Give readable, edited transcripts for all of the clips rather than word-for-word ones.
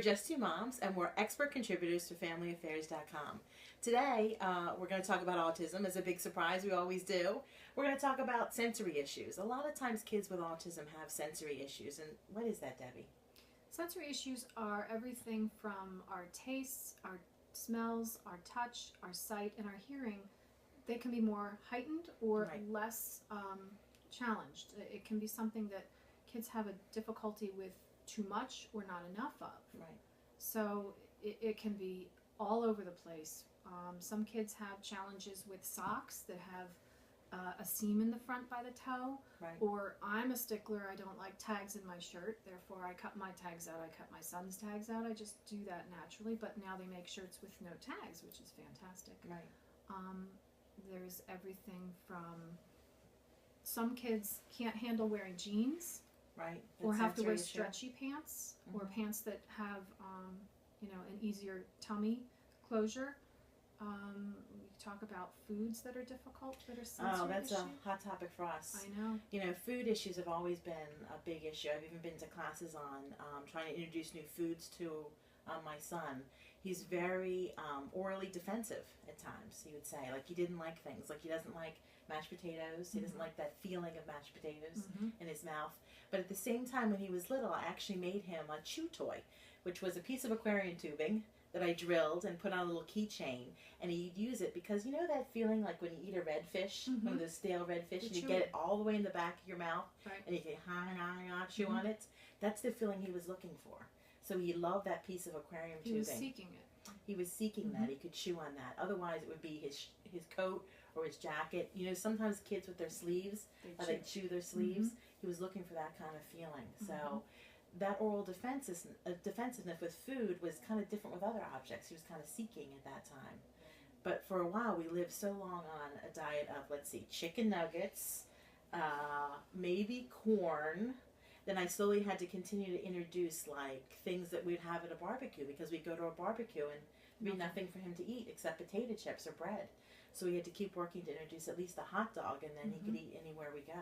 Just2Moms, and we're expert contributors to FamilyAffaires.com. Today, we're going to talk about autism as a big surprise. We always do. We're going to talk about sensory issues. A lot of times kids with autism have sensory issues. And what is that, Debbie? Sensory issues are everything from our tastes, our smells, our touch, our sight, and our hearing. They can be more heightened or less challenged. It can be something that kids have a difficulty with too much or not enough of. Right. So it can be all over the place. Some kids have challenges with socks that have a seam in the front by the toe. Right. Or I'm a stickler, I don't like tags in my shirt, therefore I cut my tags out. I cut my son's tags out. I just do that naturally, but now they make shirts with no tags, which is fantastic. Right. There's everything from some kids can't handle wearing jeans. Right. Or have to wear issue. stretchy pants, or pants that have, an easier tummy closure. We talk about foods that are difficult, that are sensory that's issue. a hot topic for us. I know. You know, food issues have always been a big issue. I've even been to classes on trying to introduce new foods to my son. He's very orally defensive at times, he would say. Like, he didn't like things. Like, he doesn't like mashed potatoes. He doesn't like that feeling of mashed potatoes in his mouth. But at the same time, when he was little, I actually made him a chew toy, which was a piece of aquarium tubing that I drilled and put on a little keychain, and he'd use it because you know that feeling like when you eat a redfish, one of those stale redfish, and you get it all the way in the back of your mouth, and you can chew on it. That's the feeling he was looking for. So he loved that piece of aquarium tubing. He was seeking it. He was seeking that. He could chew on that. Otherwise, it would be his coat or his jacket. You know, sometimes kids with their sleeves, they chew their sleeves. He was looking for that kind of feeling. So that oral defensiveness with food was kind of different with other objects. He was kind of seeking at that time. But for a while, we lived so long on a diet of, let's see, chicken nuggets, maybe corn. Then I slowly had to continue to introduce, like, things that we'd have at a barbecue, because we'd go to a barbecue and there'd be nothing for him to eat except potato chips or bread. So we had to keep working to introduce at least a hot dog, and then he could eat anywhere we go.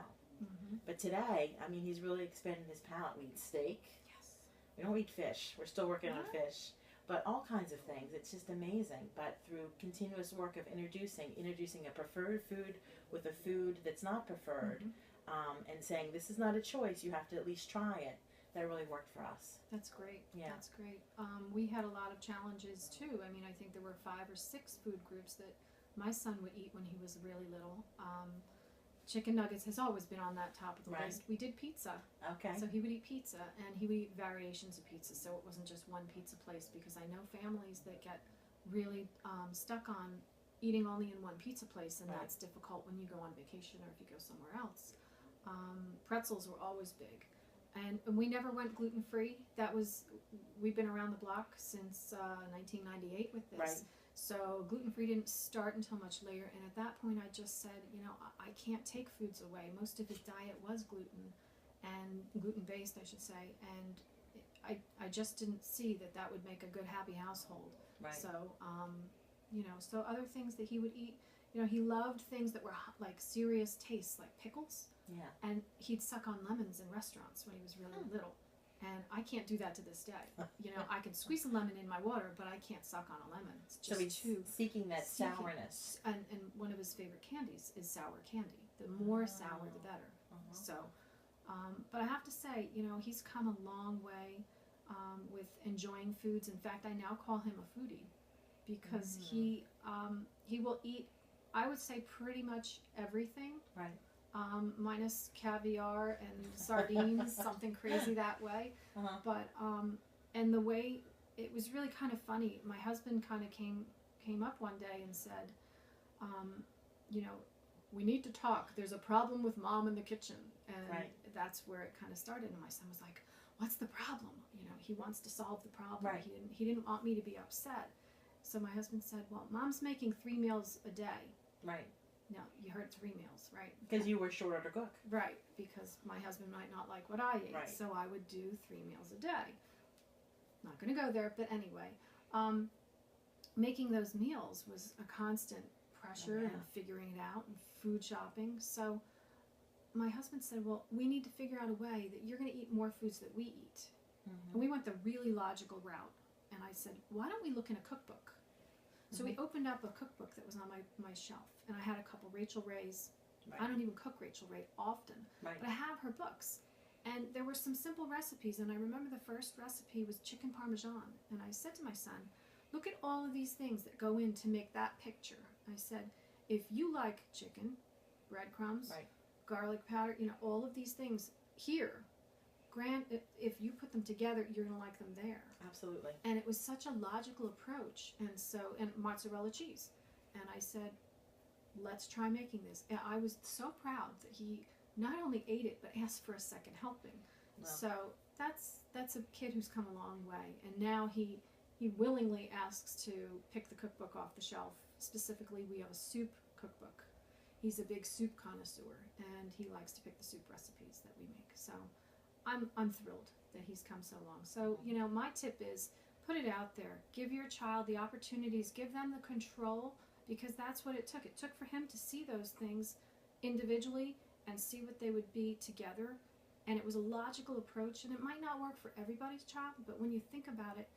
But today, I mean, he's really expanded his palate. We eat steak. Yes. We don't eat fish. We're still working on fish. But all kinds of things. It's just amazing. But through continuous work of introducing a preferred food with a food that's not preferred, and saying, this is not a choice, you have to at least try it, that really worked for us. That's great. Yeah. That's great. We had a lot of challenges too. I mean, I think there were 5 or 6 food groups that my son would eat when he was really little. Chicken nuggets has always been on that top of the list. We did pizza. Okay. So he would eat pizza, and he would eat variations of pizza, so it wasn't just one pizza place, because I know families that get really stuck on eating only in one pizza place, and that's difficult when you go on vacation or if you go somewhere else. Pretzels were always big. And we never went gluten-free. We've been around the block since 1998 with this. Right. So gluten-free didn't start until much later, and at that point I just said, I can't take foods away. Most of his diet was gluten-based, I should say, and I just didn't see that would make a good, happy household. Right. So, so other things that he would eat, he loved things that were like serious tastes, like pickles. Yeah. And he'd suck on lemons in restaurants when he was really little. And I can't do that to this day. I can squeeze a lemon in my water, but I can't suck on a lemon. It's just so he's seeking that sourness. And one of his favorite candies is sour candy. The more sour, the better. So, but I have to say, he's come a long way with enjoying foods. In fact, I now call him a foodie, because he will eat, I would say, pretty much everything. Right. Minus caviar and sardines, something crazy that way. But and the way, it was really kind of funny. My husband kind of came up one day and said, we need to talk. There's a problem with Mom in the kitchen, and that's where it kind of started. And my son was like, "What's the problem?" He wants to solve the problem. Right. He didn't want me to be upset. So my husband said, "Well, Mom's making 3 meals a day." Right. No, you heard 3 meals, right? Because you were shorter to cook. Right, because my husband might not like what I ate, Right. so I would do 3 meals a day. Not going to go there, but anyway. Making those meals was a constant pressure and figuring it out and food shopping. So my husband said, well, we need to figure out a way that you're going to eat more foods that we eat. And we went the really logical route. And I said, why don't we look in a cookbook? So we opened up a cookbook that was on my shelf. And I had a couple Rachel Ray's. Right. I don't even cook Rachel Ray often. Right. But I have her books. And there were some simple recipes. And I remember the first recipe was chicken parmesan. And I said to my son, look at all of these things that go in to make that picture. I said, if you like chicken, breadcrumbs, right. garlic powder, all of these things here, if you put them together, you're going to like them there. Absolutely. And it was such a logical approach. And mozzarella cheese. And I said, let's try making this. And I was so proud that he not only ate it, but asked for a second helping. Wow. So that's a kid who's come a long way. And now he willingly asks to pick the cookbook off the shelf. Specifically, we have a soup cookbook. He's a big soup connoisseur, and he likes to pick the soup recipes that we make. So I'm thrilled that he's come so long. So, my tip is put it out there. Give your child the opportunities. Give them the control, because that's what it took. It took for him to see those things individually and see what they would be together. And it was a logical approach, and it might not work for everybody's child, but when you think about it,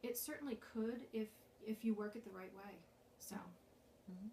it certainly could if you work it the right way. So. Mm-hmm.